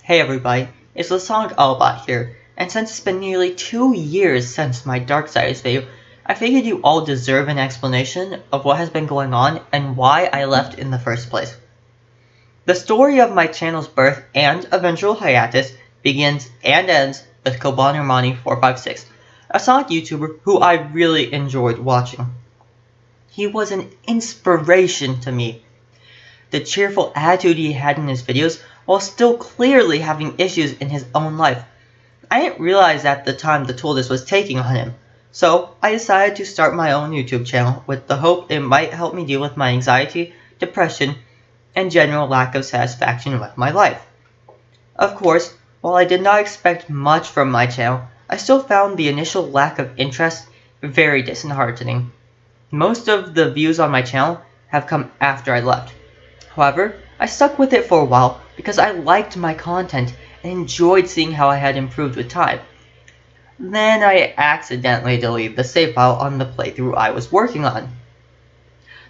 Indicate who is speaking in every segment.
Speaker 1: Hey everybody, it's the Sonic Allbot here, and since it's been nearly 2 years since my Darksiders video, I figured you all deserve an explanation of what has been going on and why I left in the first place. The story of my channel's birth and eventual hiatus begins and ends with Kobanermani456, a Sonic YouTuber who I really enjoyed watching. He was an inspiration to me. The cheerful attitude he had in his videos while still clearly having issues in his own life. I didn't realize at the time the toll this was taking on him, so I decided to start my own YouTube channel with the hope it might help me deal with my anxiety, depression, and general lack of satisfaction with my life. Of course, while I did not expect much from my channel, I still found the initial lack of interest very disheartening. Most of the views on my channel have come after I left. However, I stuck with it for a while because I liked my content and enjoyed seeing how I had improved with time. Then I accidentally deleted the save file on the playthrough I was working on.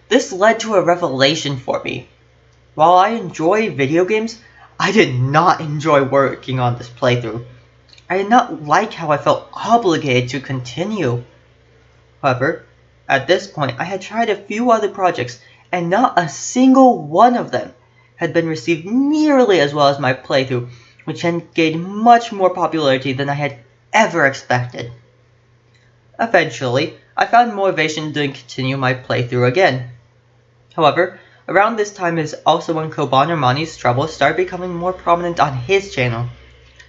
Speaker 1: This led to a revelation for me. While I enjoy video games, I did not enjoy working on this playthrough. I did not like how I felt obligated to continue. However, at this point I had tried a few other projects and not a single one of them had been received nearly as well as my playthrough, which had gained much more popularity than I had ever expected. Eventually, I found motivation to continue my playthrough again. However, around this time is also when Kobanermani's troubles started becoming more prominent on his channel,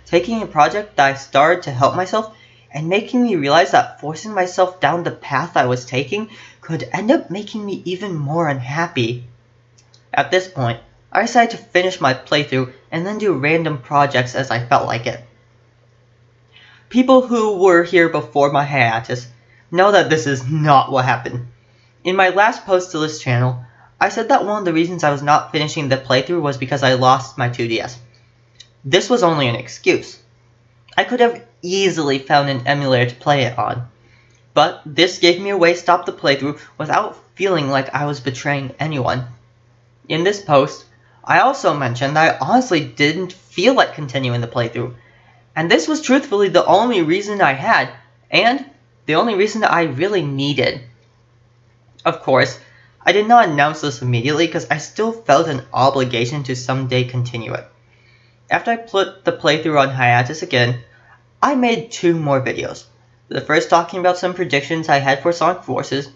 Speaker 1: taking a project that I started to help myself and making me realize that forcing myself down the path I was taking could end up making me even more unhappy. At this point, I decided to finish my playthrough and then do random projects as I felt like it. People who were here before my hiatus know that this is not what happened. In my last post to this channel, I said that one of the reasons I was not finishing the playthrough was because I lost my 2DS. This was only an excuse. I could have easily found an emulator to play it on, but this gave me a way to stop the playthrough without feeling like I was betraying anyone. In this post, I also mentioned that I honestly didn't feel like continuing the playthrough, and this was truthfully the only reason I had, and the only reason that I really needed. Of course, I did not announce this immediately because I still felt an obligation to someday continue it. After I put the playthrough on hiatus again, I made 2 more videos. The first talking about some predictions I had for Sonic Forces,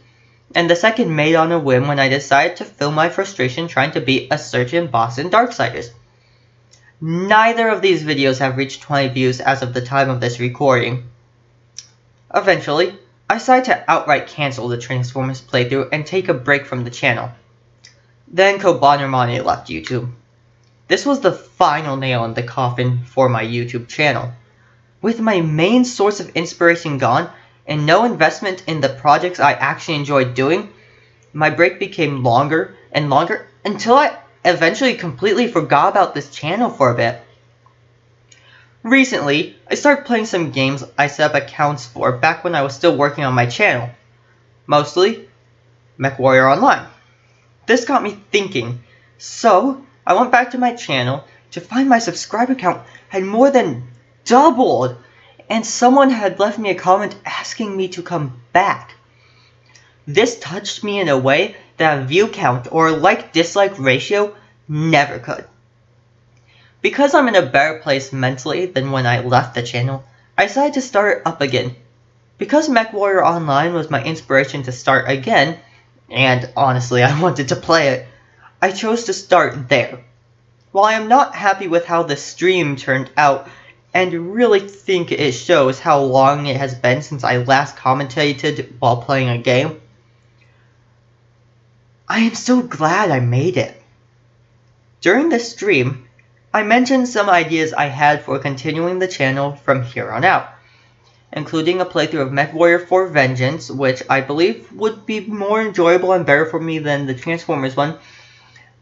Speaker 1: and the second made on a whim when I decided to film my frustration trying to beat a certain boss in Darksiders. Neither of these videos have reached 20 views as of the time of this recording. Eventually, I decided to outright cancel the Transformers playthrough and take a break from the channel. Then Kobanermani left YouTube. This was the final nail in the coffin for my YouTube channel. With my main source of inspiration gone, and no investment in the projects I actually enjoyed doing, my break became longer and longer until I eventually completely forgot about this channel for a bit. Recently, I started playing some games I set up accounts for back when I was still working on my channel. Mostly, MechWarrior Online. This got me thinking, so I went back to my channel to find my subscriber count had more than doubled, and someone had left me a comment asking me to come back. This touched me in a way that a view count or like-dislike ratio never could. Because I'm in a better place mentally than when I left the channel, I decided to start it up again. Because MechWarrior Online was my inspiration to start again, and honestly I wanted to play it, I chose to start there. While I am not happy with how the stream turned out, and really think it shows how long it has been since I last commentated while playing a game, I am so glad I made it. During this stream, I mentioned some ideas I had for continuing the channel from here on out, including a playthrough of MechWarrior 4 Vengeance, which I believe would be more enjoyable and better for me than the Transformers one,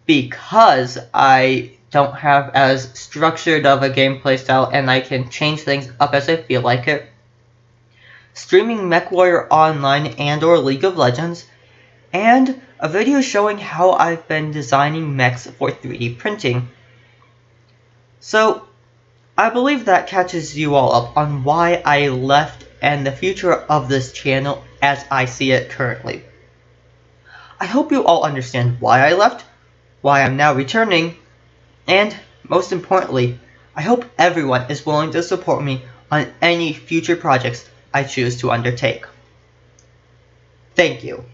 Speaker 1: because I don't have as structured of a gameplay style and I can change things up as I feel like it. Streaming MechWarrior Online and or League of Legends, and a video showing how I've been designing mechs for 3D printing. So, I believe that catches you all up on why I left and the future of this channel as I see it currently. I hope you all understand why I left, why I'm now returning, and, most importantly, I hope everyone is willing to support me on any future projects I choose to undertake. Thank you.